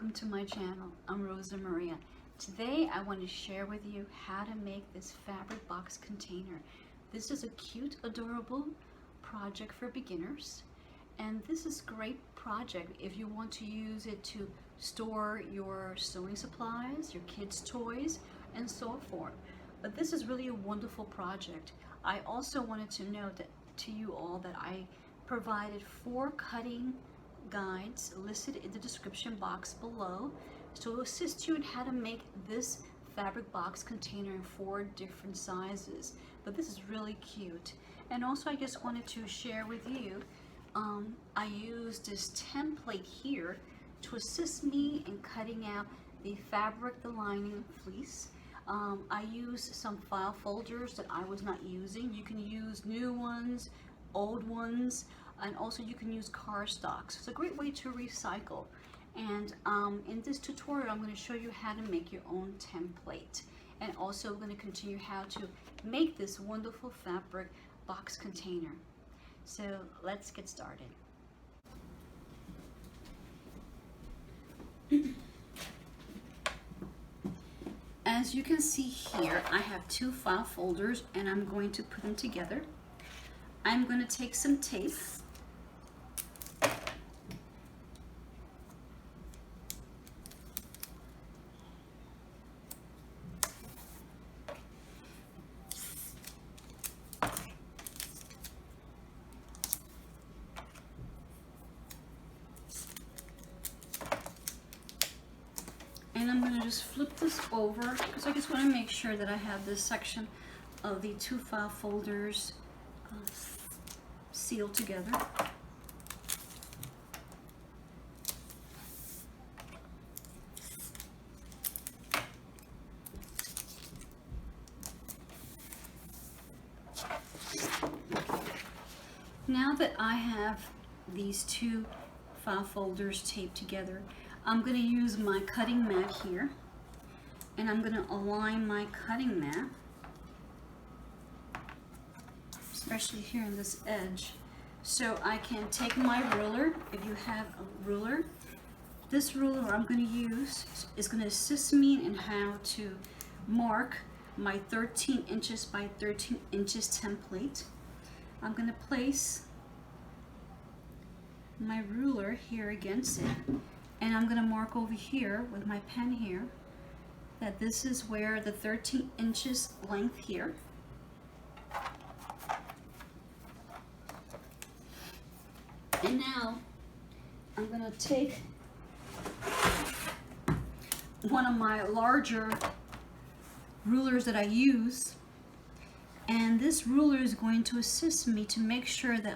welcome to my channel. I'm Rosa Maria. Today I want to share with you how to make this fabric box container. This is a cute, adorable project for beginners, and this is a great project if you want to use it to store your sewing supplies, your kids' toys, and so forth. But this is really a wonderful project. I also wanted to note that to you all that I provided 4 cutting guides listed in the description box below to assist you in how to make this fabric box container in 4 different sizes. But this is really cute. And also I just wanted to share with you, I used this template here to assist me in cutting out the fabric, the lining, fleece. I used some file folders that I was not using. You can use new ones, old ones, and also you can use cardstock. So it's a great way to recycle. And in this tutorial, I'm going to show you how to make your own template. And also I'm going to continue how to make this wonderful fabric box container. So let's get started. As you can see here, I have 2 file folders and I'm going to put them together. I'm going to take some tape. And I'm going to just flip this over because I just want to make sure that I have this section of the 2 file folders sealed together. Now that I have these 2 file folders taped together, I'm going to use my cutting mat here, and I'm going to align my cutting mat, especially here on this edge, so I can take my ruler. If you have a ruler, this ruler I'm going to use is going to assist me in how to mark my 13 inches by 13 inches template. I'm going to place my ruler here against it, and I'm going to mark over here with my pen here that this is where the 13 inches length here. And now I'm going to take one of my larger rulers that I use, and this ruler is going to assist me to make sure that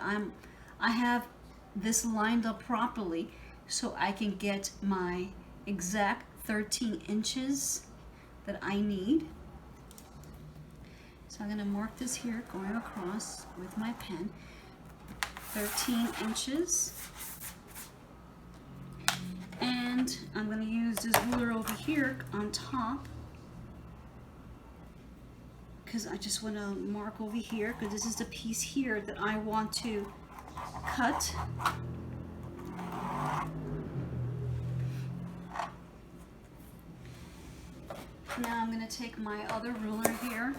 I have this lined up properly so I can get my exact 13 inches that I need. So I'm going to mark this here going across with my pen, 13 inches. And I'm going to use this ruler over here on top because I just want to mark over here because this is the piece here that I want to cut. Now I'm going to take my other ruler here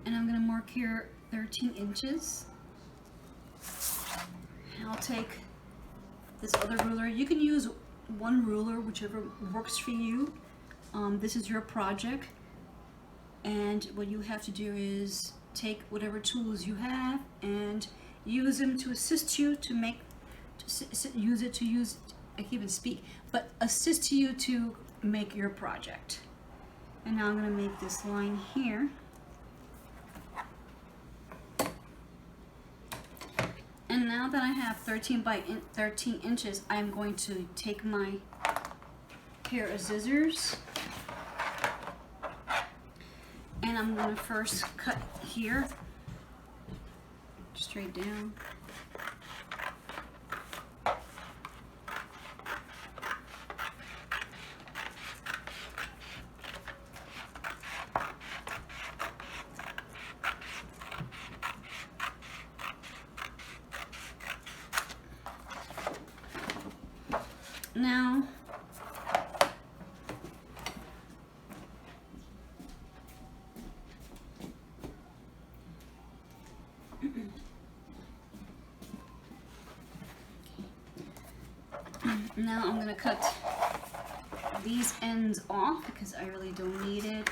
and I'm going to mark here 13 inches. I'll take this other ruler. You can use one ruler, whichever works for you. This is your project, and what you have to do is take whatever tools you have and use them to assist you to make I can't even speak, but assist you to make your project. And now I'm going to make this line here. And now that I have 13 by 13 inches, I'm going to take my pair of scissors and I'm going to first cut here straight down. Now, now I'm going to cut these ends off because I really don't need it.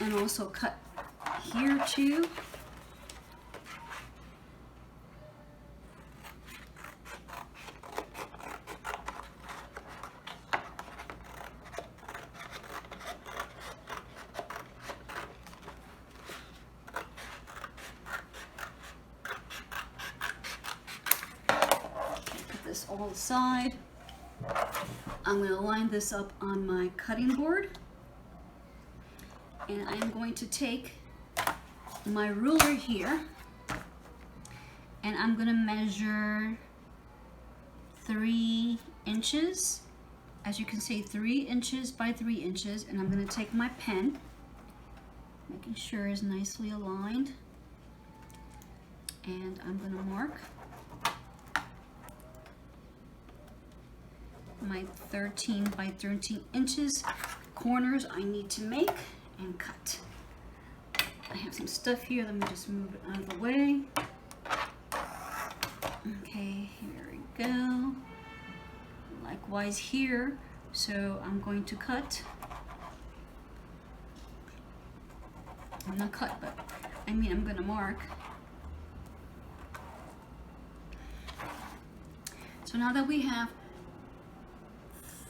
And also cut here too. All aside. I'm going to line this up on my cutting board, and I'm going to take my ruler here and I'm going to measure 3 inches. As you can see, 3 inches by 3 inches, and I'm going to take my pen, making sure it's nicely aligned, and I'm going to mark my 13 by 13 inches corners I need to make and cut. I have some stuff here, let me just move it out of the way. Okay, here we go. Likewise here, so I'm going to cut. I'm not cut, but I mean I'm going to mark. So now that we have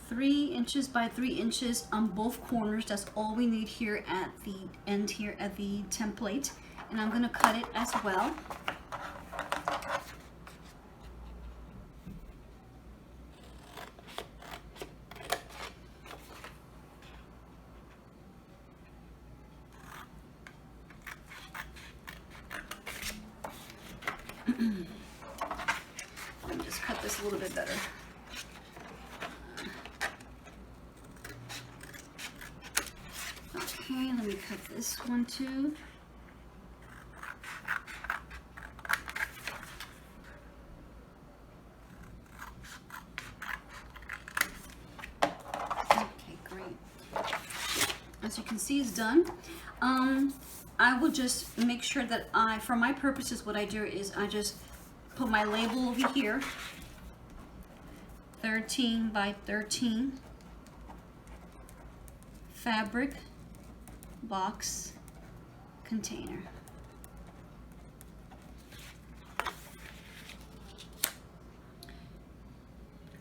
3 inches by 3 inches on both corners, that's all we need here at the end here at the template, and I'm going to cut it as well. Let me just cut this a little bit better. Okay, let me cut this one too. Okay, great. As you can see, it's done. I will just make sure that for my purposes, what I do is I just put my label over here, 13 by 13 fabric box container.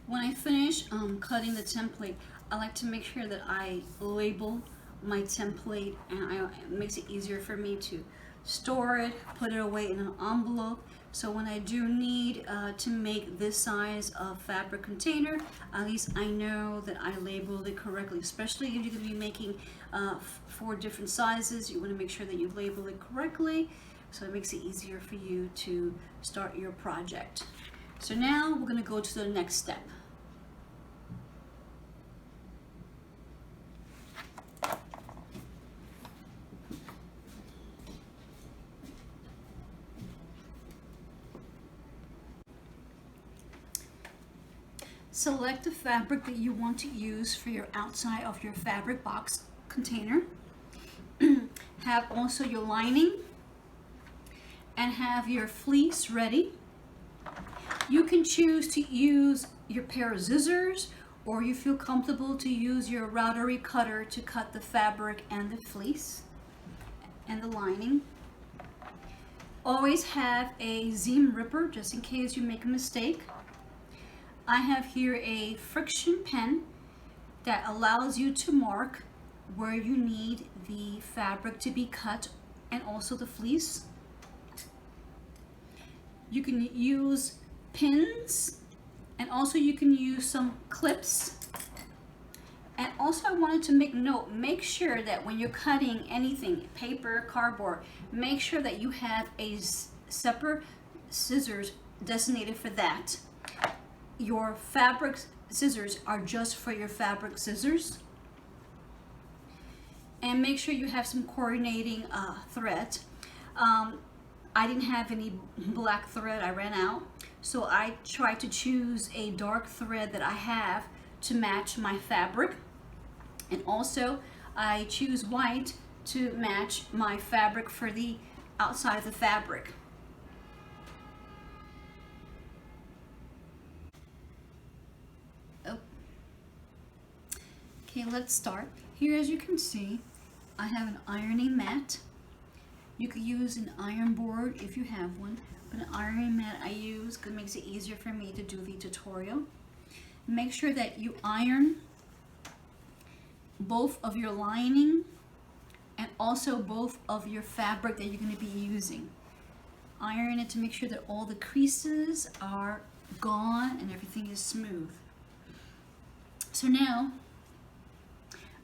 When I finish cutting the template, I like to make sure that I label my template, and it makes it easier for me to store it, put it away in an envelope. So when I do need to make this size of fabric container, at least I know that I labeled it correctly. Especially if you're going to be making 4 different sizes, you want to make sure that you label it correctly, so it makes it easier for you to start your project. So now we're going to go to the next step. Select the fabric that you want to use for your outside of your fabric box container. Have also your lining and have your fleece ready. You can choose to use your pair of scissors, or you feel comfortable to use your rotary cutter to cut the fabric and the fleece and the lining. Always have a seam ripper just in case you make a mistake. I have here a friction pen that allows you to mark where you need the fabric to be cut and also the fleece. You can use pins, and also you can use some clips. And also I wanted to make sure that when you're cutting anything, paper, cardboard, make sure that you have a separate scissors designated for that. Your fabric scissors are just for your fabric scissors. And make sure you have some coordinating thread. I didn't have any black thread, I ran out. So I tried to choose a dark thread that I have to match my fabric. And also I choose white to match my fabric for the outside of the fabric. Oh. Okay, let's start. Here, as you can see, I have an ironing mat. You could use an iron board if you have one, but an ironing mat I use because it makes it easier for me to do the tutorial. Make sure that you iron both of your lining and also both of your fabric that you're going to be using. Iron it to make sure that all the creases are gone and everything is smooth. So now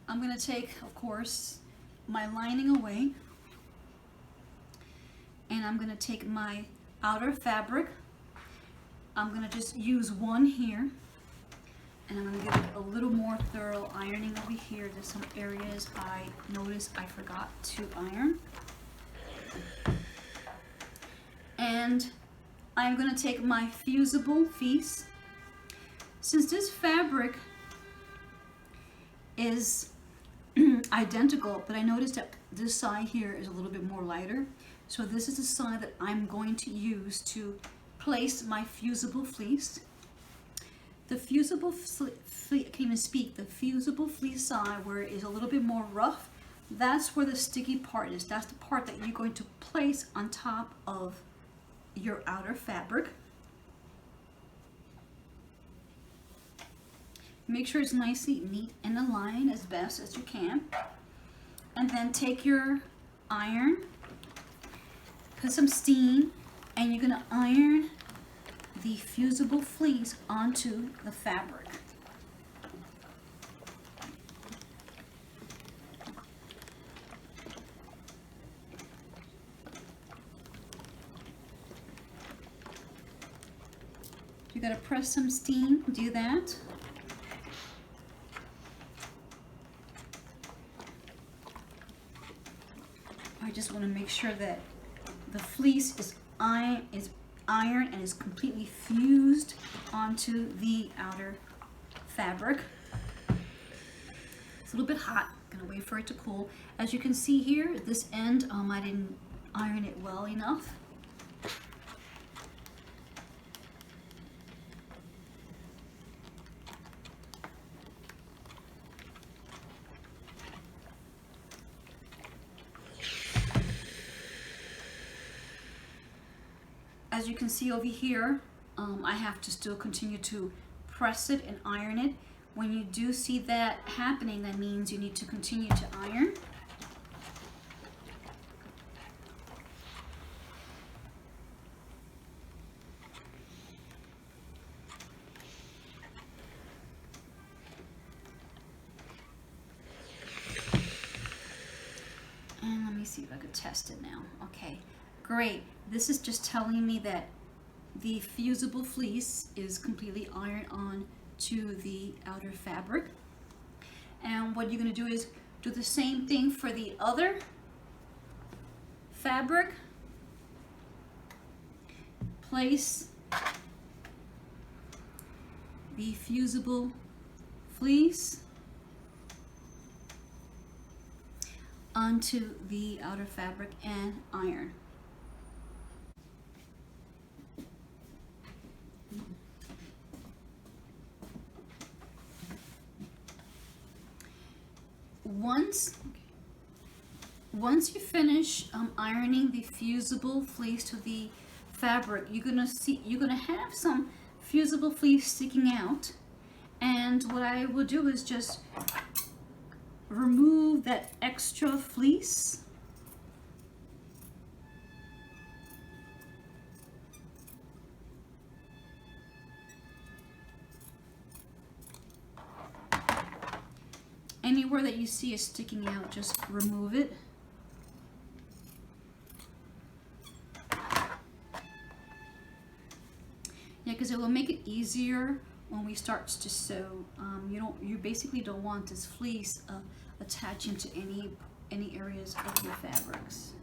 I'm going to take, of course, my lining away, and I'm going to take my outer fabric. I'm going to just use one here, and I'm going to give it a little more thorough ironing over here. There's some areas I noticed I forgot to iron. And I'm going to take my fusible fleece. Since this fabric is identical, but I noticed that this side here is a little bit more lighter. So this is the side that I'm going to use to place my fusible fleece. The fusible fleece, I can't even speak, the fusible fleece side where it is a little bit more rough, that's where the sticky part is. That's the part that you're going to place on top of your outer fabric. Make sure it's nicely neat and aligned as best as you can. And then take your iron, put some steam, and you're going to iron the fusible fleece onto the fabric. You got to press some steam, do that. I just want to make sure that the fleece is iron and is completely fused onto the outer fabric. It's a little bit hot. I'm gonna wait for it to cool. As you can see here, at this end, I didn't iron it well enough. As you can see over here, I have to still continue to press it and iron it. When you do see that happening, that means you need to continue to iron. And let me see if I could test it now. Okay, great. This is just telling me that the fusible fleece is completely ironed on to the outer fabric. And what you're going to do is do the same thing for the other fabric. Place the fusible fleece onto the outer fabric and iron. Once you finish ironing the fusible fleece to the fabric, you're gonna have some fusible fleece sticking out, and what I will do is just remove that extra fleece. Anywhere that you see is sticking out, just remove it. Yeah, because it will make it easier when we start to sew. You basically don't want this fleece attaching to any areas of your fabrics.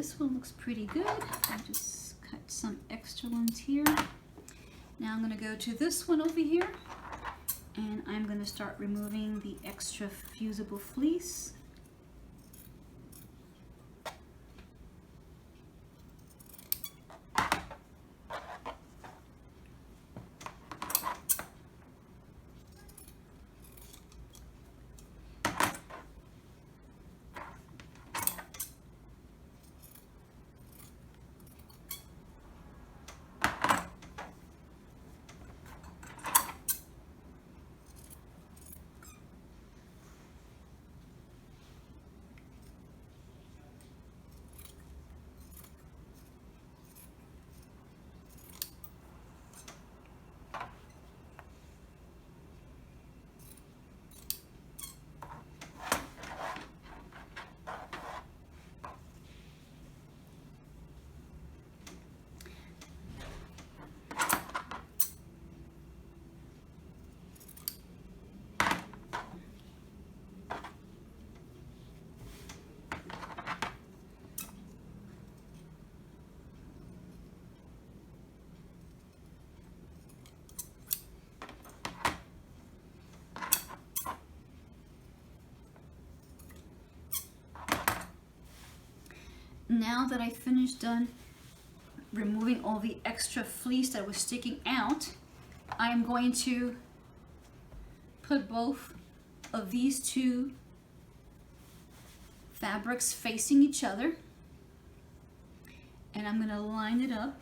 this one looks pretty good. I'll just cut some extra ones here. Now I'm going to go to this one over here, and I'm going to start removing the extra fusible fleece. Now that I finished done removing all the extra fleece that was sticking out, I'm going to put both of these two fabrics facing each other, and I'm going to line it up,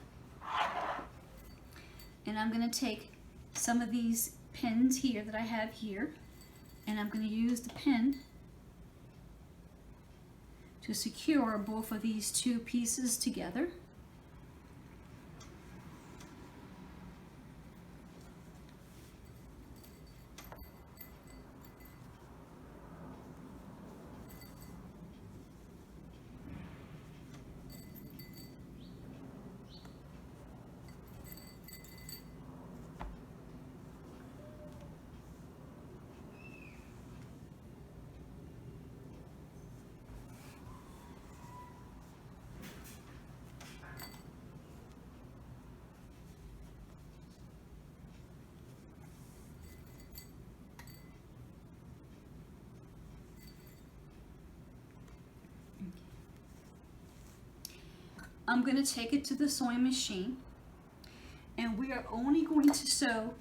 and I'm going to take some of these pins here that I have here, and I'm going to use the pin to secure both of these two pieces together. I'm going to take it to the sewing machine, and we are only going to sew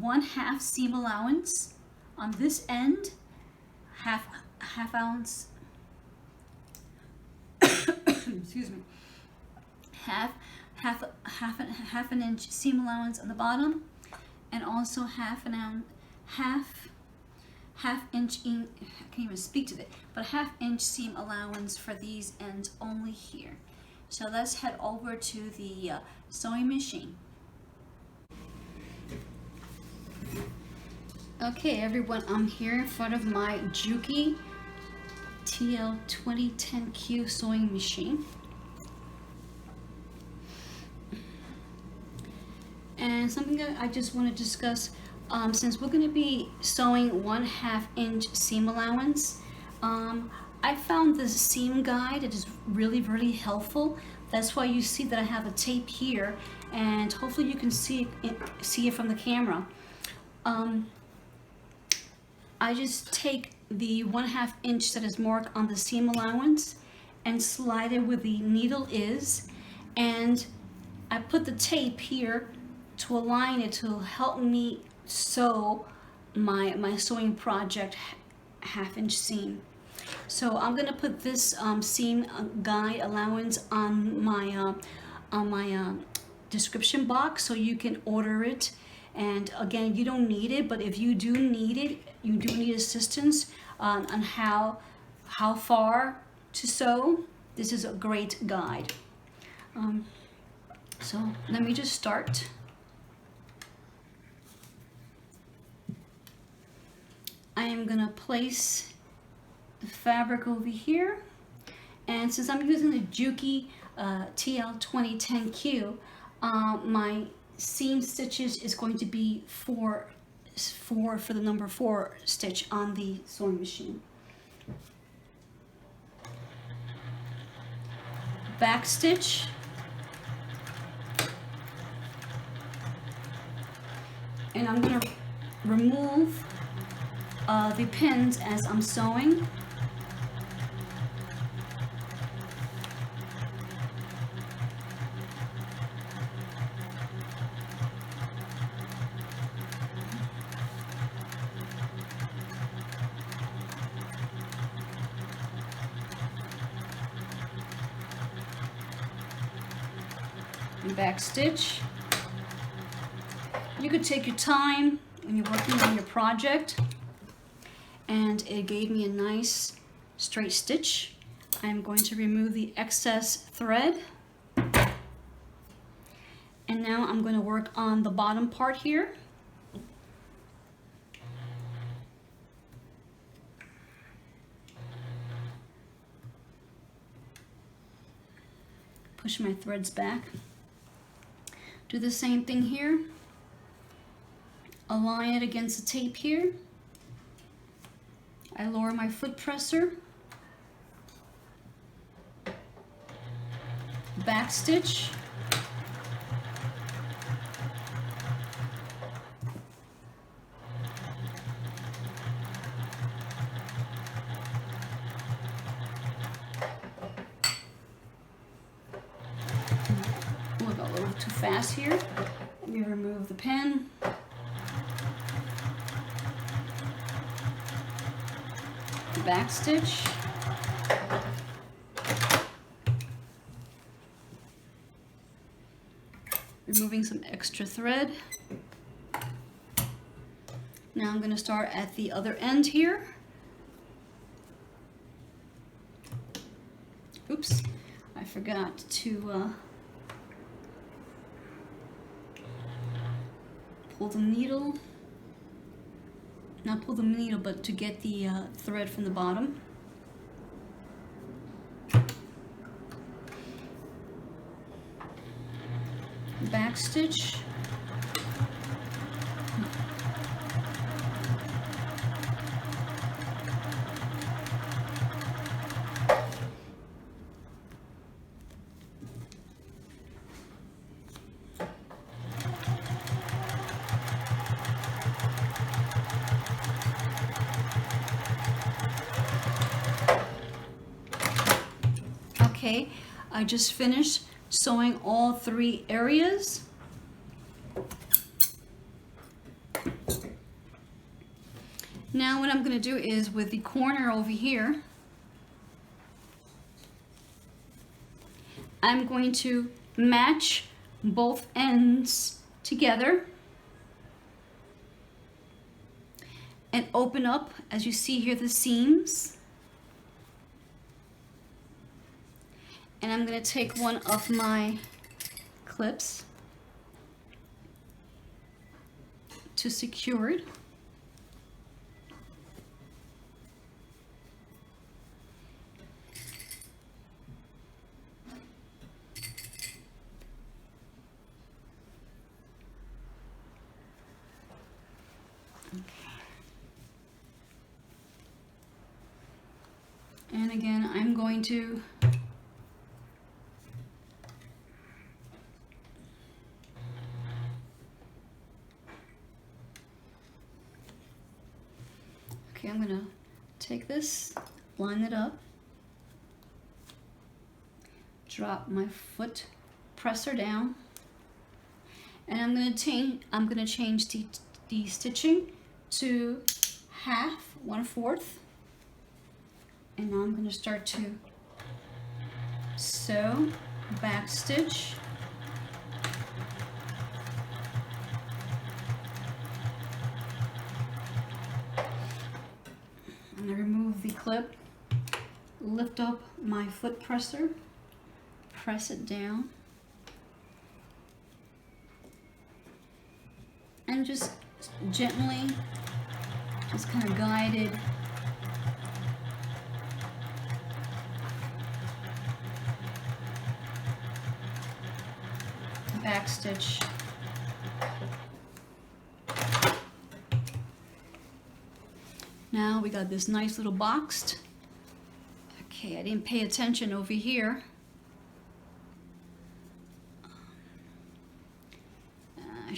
1/2 seam allowance on this end, half ounce, excuse me, half an inch seam allowance on the bottom, and also half inch, I can't even speak to it, but 1/2 inch seam allowance for these ends only here. So let's head over to the sewing machine. Okay everyone, I'm here in front of my Juki TL2010Q sewing machine. And something that I just want to discuss, since we're going to be sewing 1/2 inch seam allowance, I found this seam guide. It is really helpful. That's why you see that I have a tape here, and hopefully you can see it from the camera. I just take the 1/2 inch that is marked on the seam allowance and slide it where the needle is, and I put the tape here to align it to help me sew my sewing project 1/2 inch seam. So I'm gonna put this seam guide allowance on my description box so you can order it. And again, you don't need it, but if you do need it, you do need assistance on how far to sew, this is a great guide. So let me just start. I am gonna place the fabric over here, and since I'm using the Juki TL2010Q, my seam stitches is going to be four for the number 4 stitch on the sewing machine. back stitch, and I'm going to remove the pins as I'm sewing. And back stitch. You could take your time when you're working on your project, and it gave me a nice straight stitch. I'm going to remove the excess thread, and now I'm going to work on the bottom part here. Push my threads back. Do the same thing here. Align it against the tape here. I lower my foot presser. Back stitch. We'll go a little too fast here. Let me remove the pin. Back stitch. Removing some extra thread. Now I'm going to start at the other end here. Oops, I forgot to pull the needle. Not pull the needle, but to get the thread from the bottom. Back stitch. Okay, I just finished sewing all 3 areas. Now what I'm going to do is with the corner over here, I'm going to match both ends together and open up, as you see here, the seams. And I'm going to take one of my clips to secure it. And again, I'm going to I'm going to take this, line it up, drop my foot presser down, and I'm going to change the stitching to half, 1/4, and now I'm going to start to sew, back stitch, I'm going to remove the clip, lift up my foot presser, press it down, and just gently, just kind of guide it back stitch. Now we got this nice little box. Okay, I didn't pay attention over here.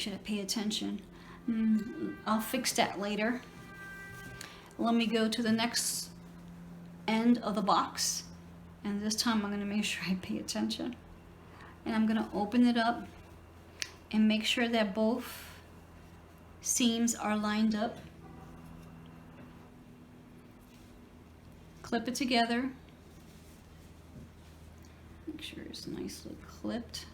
should have paid attention. I'll fix that later. Let me go to the next end of the box, and this time I'm going to make sure I pay attention. And I'm going to open it up and make sure that both seams are lined up. Clip it together. Make sure it's nicely clipped.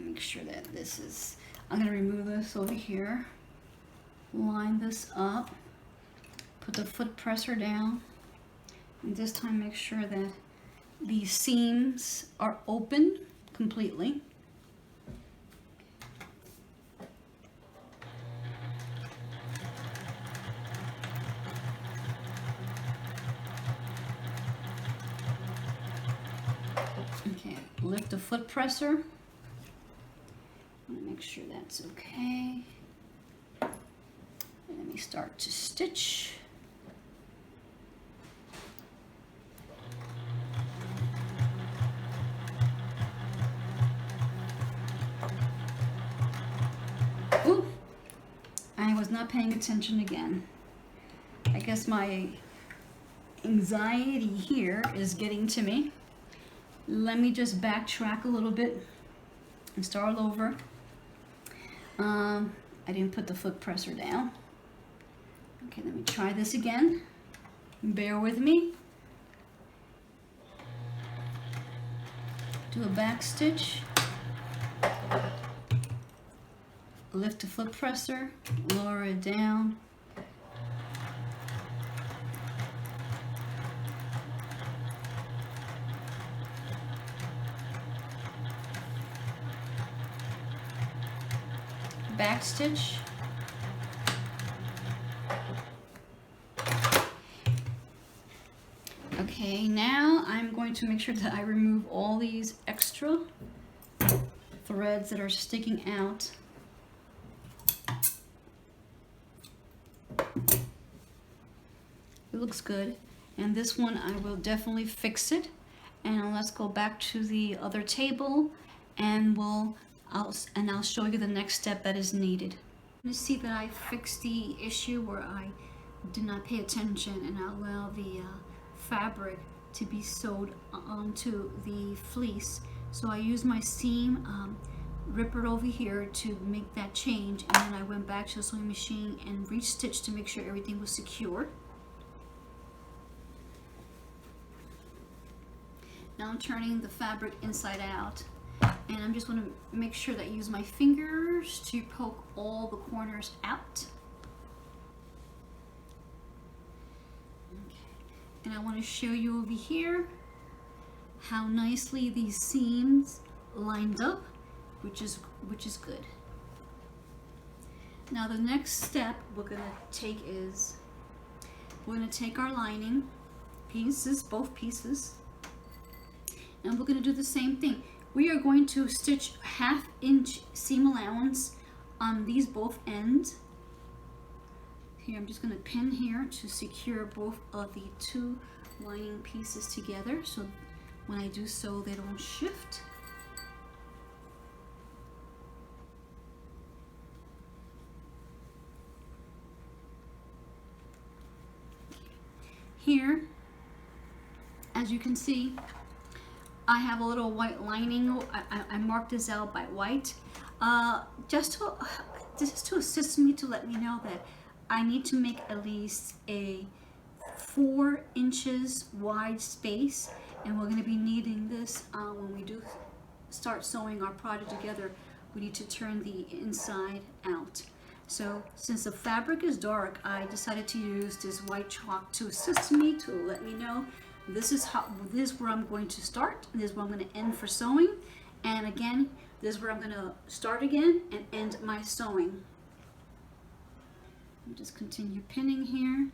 Make sure that this is, I'm going to remove this over here, line this up, put the foot presser down, and this time make sure that the seams are open completely. Okay, lift the foot presser. Make sure that's okay. And let me start to stitch. Ooh, I was not paying attention again. I guess my anxiety here is getting to me. Let me just backtrack a little bit and start all over. I didn't put the foot presser down. Okay, let me try this again. Bear with me. Do a back stitch. Lift the foot presser, lower it down. Back stitch. Okay, now I'm going to make sure that I remove all these extra threads that are sticking out. It looks good, and this one I will definitely fix it. And let's go back to the other table, and I'll show you the next step that is needed. You see that I fixed the issue where I did not pay attention and allow the fabric to be sewed onto the fleece. So I used my seam ripper over here to make that change, and then I went back to the sewing machine and re-stitched to make sure everything was secure. Now I'm turning the fabric inside out, and I'm just going to make sure that I use my fingers to poke all the corners out. Okay. And I want to show you over here how nicely these seams lined up, which is good. Now the next step we're going to take is we're going to take our lining pieces, both pieces, and we're going to do the same thing. We are going to stitch 1/2 inch seam allowance on these both ends. Here, I'm just going to pin here to secure both of the two lining pieces together, so when I do sew, they don't shift. Here, as you can see, I have a little white lining. I marked this out by white. This is to assist me to let me know that I need to make at least a 4 inches wide space, and we're going to be needing this when we do start sewing our project together. We need to turn the inside out. So since the fabric is dark, I decided to use this white chalk to assist me, to let me know this is where I'm going to start, and this is where I'm going to end for sewing, and again this is where I'm going to start again and end my sewing. Just continue pinning here.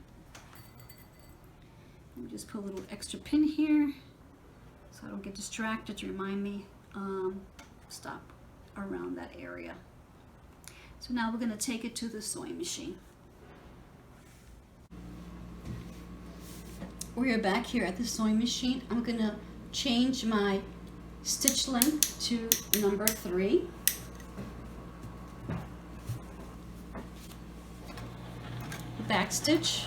Let me just put a little extra pin here so I don't get distracted, to remind me stop around that area. So now we're going to take it to the sewing machine. We are back here at the sewing machine. I'm going to change my stitch length to number 3. Back stitch.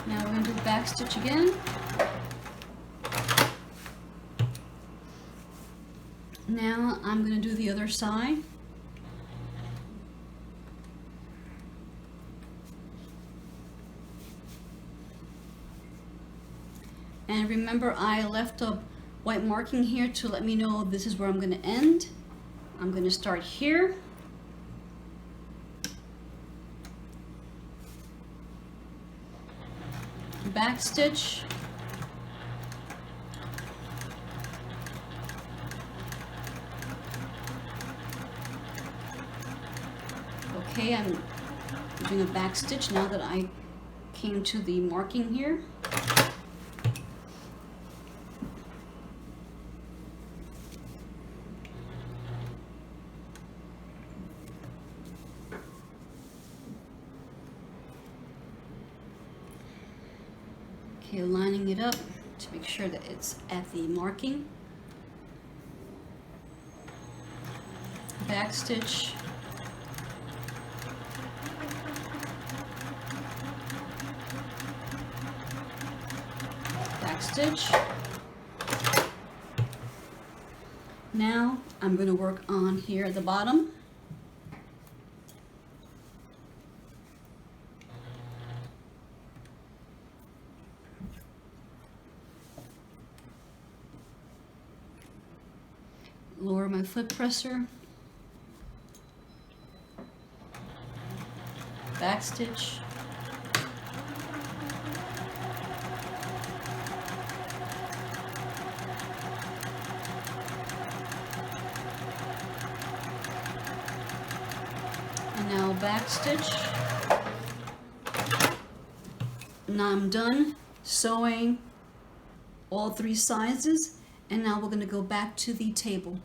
Now we're going to do the back stitch again. Now I'm going to do the other side. And remember, I left a white marking here to let me know this is where I'm going to end. I'm going to start here. Back stitch. Okay, I'm doing a back stitch now that I came to the marking here. Okay, lining it up to make sure that it's at the marking. Back stitch. Back stitch. Now I'm going to work on here at the bottom. Lower my foot presser, back stitch, and now back stitch. Now I'm done sewing all 3 sizes, and now we're going to go back to the table.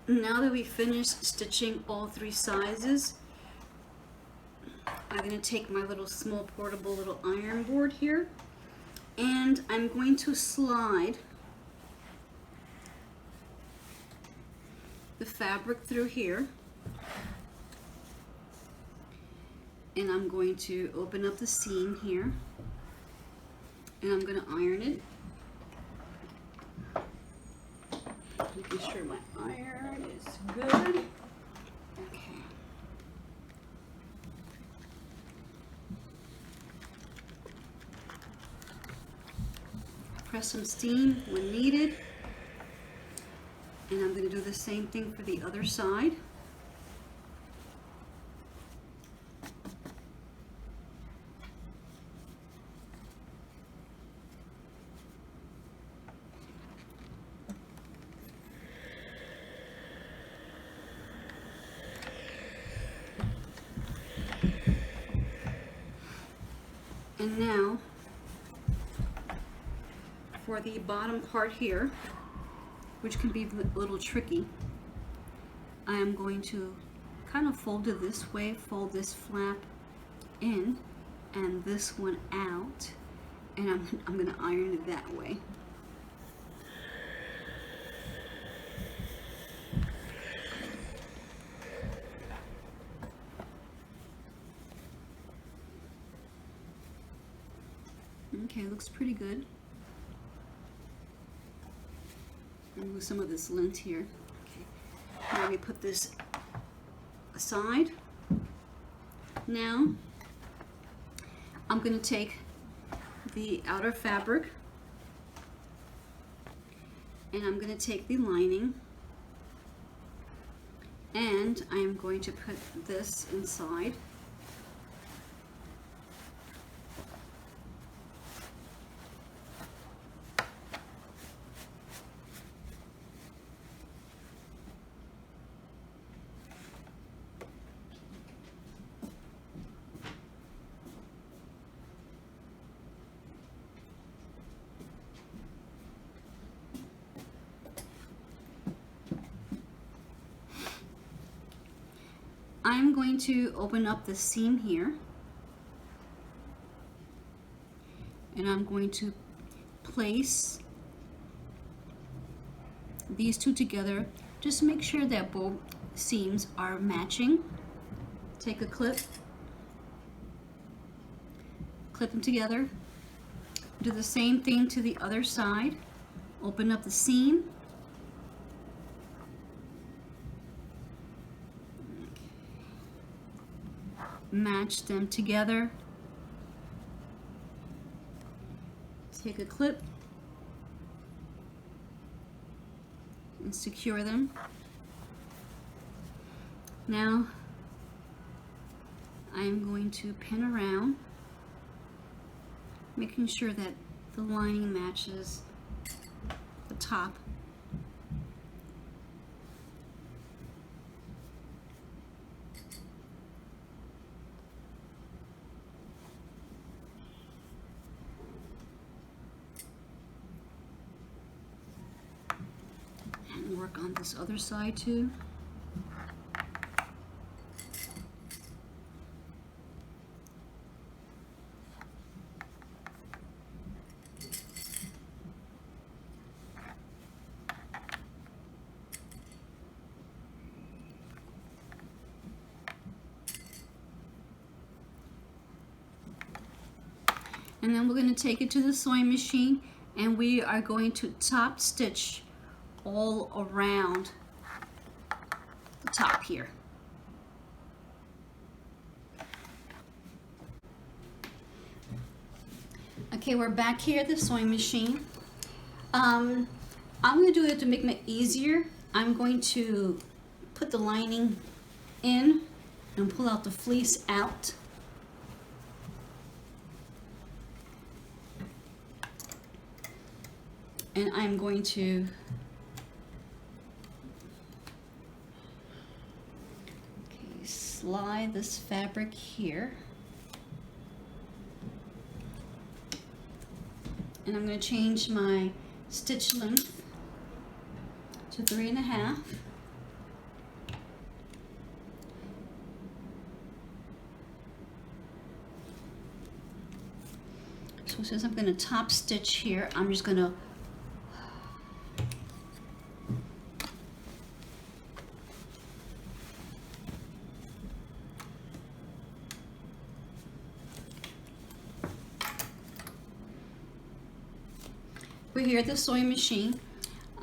Now that we finished stitching all 3 sizes, I'm going to take my little small portable little iron board here, and I'm going to slide the fabric through here, and I'm going to open up the seam here, and I'm going to iron it. Making sure my iron is good. Okay. Press some steam when needed. And I'm going to do the same thing for the other side. And now, for the bottom part here, which can be a little tricky, I am going to kind of fold it this way, fold this flap in, and this one out, and I'm going to iron it that way. Okay, looks pretty good. Remove some of this lint here. Okay. Now we put this aside. Now I'm going to take the outer fabric and I'm going to take the lining and I am going to put this inside. I'm going to open up the seam here, and I'm going to place these two together. Just make sure that both seams are matching. Take a clip, clip them together. Do the same thing to the other side. Open up the seam. Match them together. Take a clip and secure them. Now I'm going to pin around, making sure that the lining matches the top. And work on this other side too. And then we're going to take it to the sewing machine, and we are going to top stitch all around the top here. Okay, we're back here at the sewing machine. I'm going to do it to make it easier. I'm going to put the lining in and pull out the fleece out. And I'm going to slide this fabric here. And I'm going to change my stitch length to 3.5. So since I'm going to top stitch here, I'm just going to we're here at the sewing machine.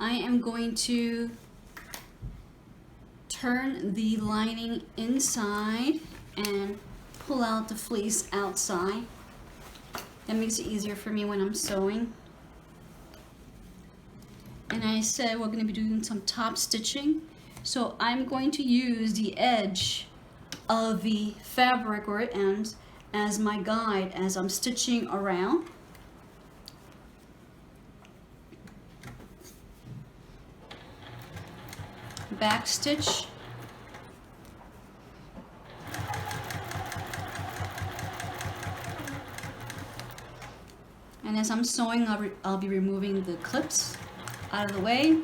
I am going to turn the lining inside and pull out the fleece outside. That makes it easier for me when I'm sewing. And I said we're going to be doing some top stitching. So I'm going to use the edge of the fabric where it ends as my guide as I'm stitching around. Back stitch, and as I'm sewing, I'll be removing the clips out of the way.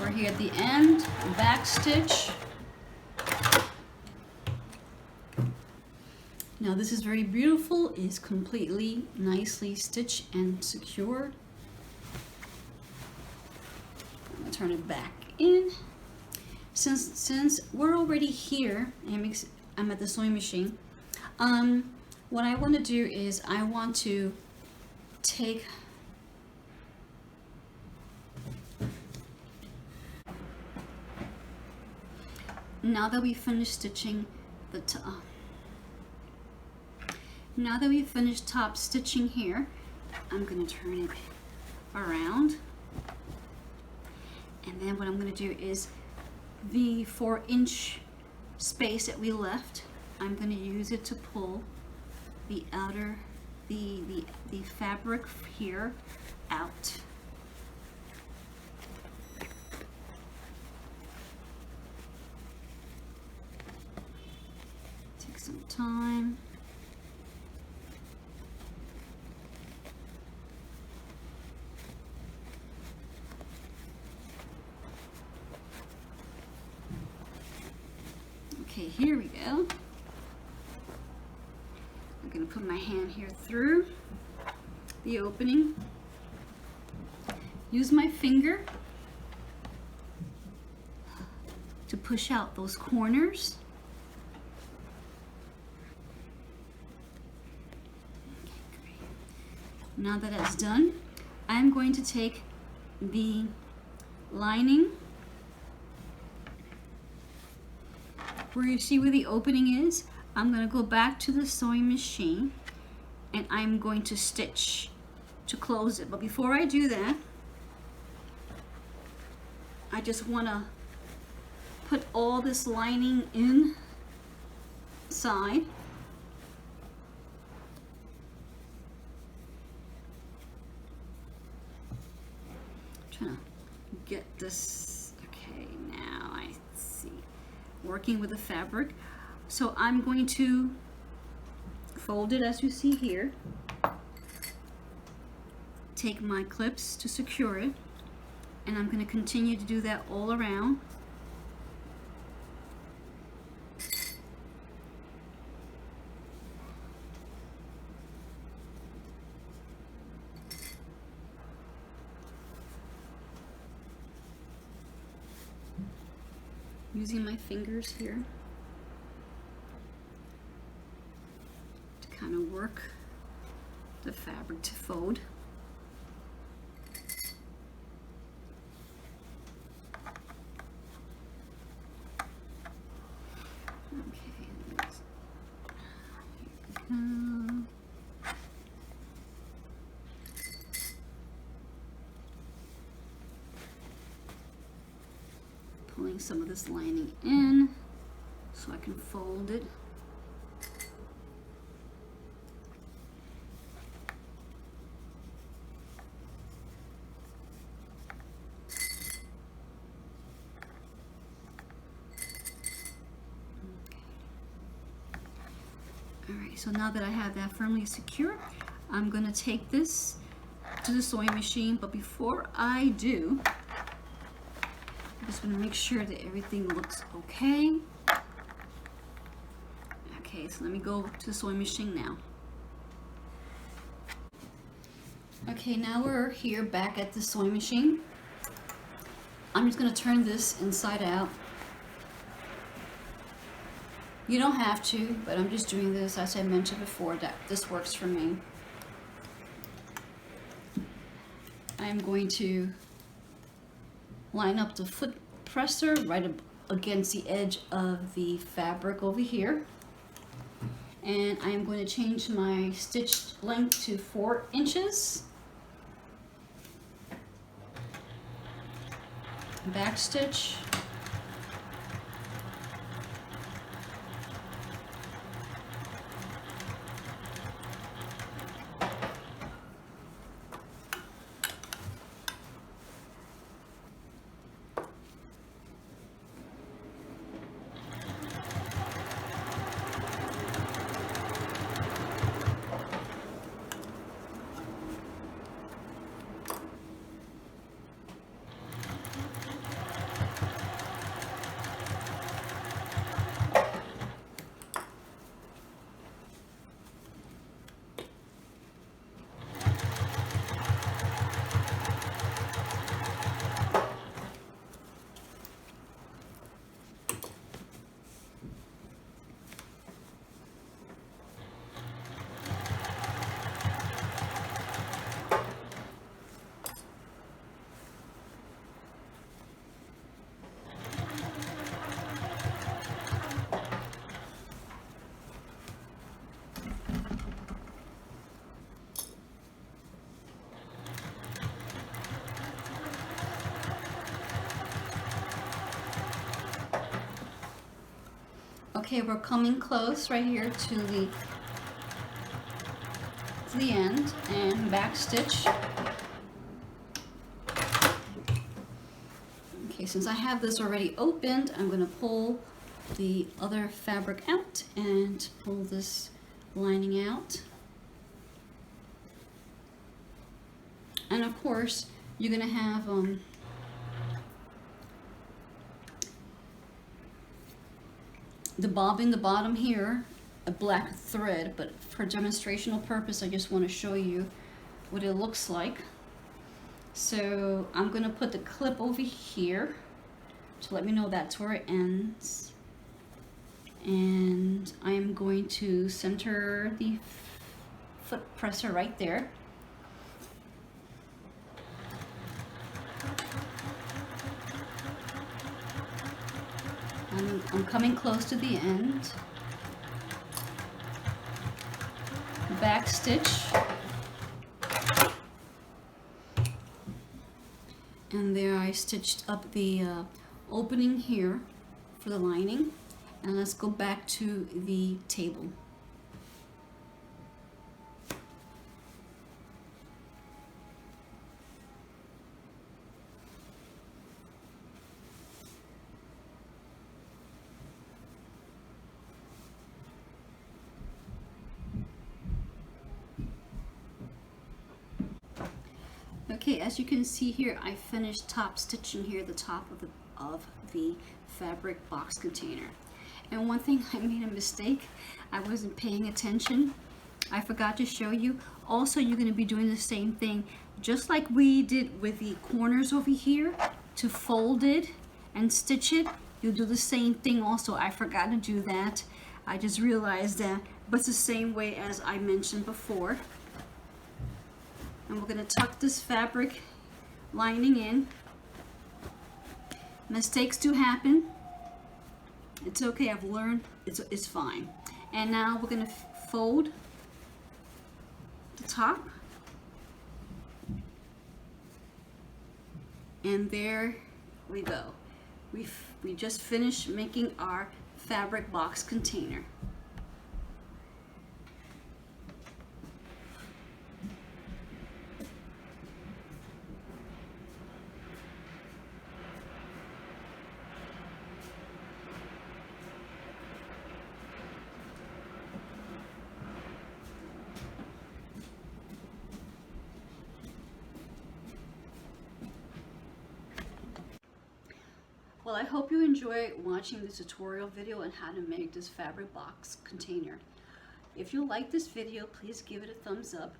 We're here at the end, back stitch. Now this is very beautiful, it's completely nicely stitched and secured. I'm gonna turn it back in. Since we're already here, I'm at the sewing machine, what I want to do is I want to take now that we finished stitching the top, now that we finished top stitching here, I'm going to turn it around, and then what I'm going to do is the 4-inch space that we left, I'm going to use it to pull the outer the fabric here out. Take some time. Okay, here we go. I'm going to put my hand here through the opening. Use my finger to push out those corners. Okay, great. Now that that's done, I'm going to take the lining where you see where the opening is. I'm going to go back to the sewing machine and I'm going to stitch to close it. But before I do that, I just want to put all this lining inside. Trying to get this. Okay, now I see. Working with the fabric. So I'm going to fold it as you see here. Take my clips to secure it, and I'm going to continue to do that all around. Using my fingers here to kind of work the fabric to fold. Pulling some of this lining in so I can fold it. Alright, so now that I have that firmly secure, I'm going to take this to the sewing machine, but before I do, I'm just going to make sure that everything looks okay. Okay, so let me go to the sewing machine now. Okay, now we're here back at the sewing machine. I'm just going to turn this inside out. You don't have to, but I'm just doing this as I mentioned before, that this works for me. I'm going to line up the foot presser right against the edge of the fabric over here. And I'm going to change my stitch length to 4 inches. Back stitch. Okay, we're coming close right here to the end, and back stitch. Okay, since I have this already opened, I'm going to pull the other fabric out and pull this lining out. And of course, you're going to have the bobbin, the bottom here, a black thread, but for demonstrational purpose, I just want to show you what it looks like. So I'm going to put the clip over here to let me know that's where it ends. And I am going to center the foot presser right there. I'm coming close to the end. Back stitch. And there I stitched up the opening here for the lining. And let's go back to the table. Okay, as you can see here, I finished top stitching here the top of the fabric box container. And one thing, I made a mistake. I wasn't paying attention. I forgot to show you. Also, you're going to be doing the same thing, just like we did with the corners over here, to fold it and stitch it. You'll do the same thing also. I forgot to do that. I just realized that, but it's the same way as I mentioned before. And we're going to tuck this fabric lining in. Mistakes do happen. It's okay, I've learned, it's fine. And now we're going to fold the top. And there we go. We just finished making our fabric box container. Well, I hope you enjoy watching this tutorial video on how to make this fabric box container. If you like this video, please give it a thumbs up.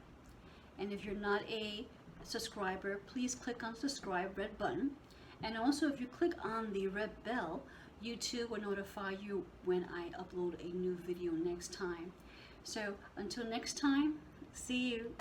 And if you're not a subscriber, please click on the subscribe red button. And also, if you click on the red bell, YouTube will notify you when I upload a new video next time. So until next time, see you.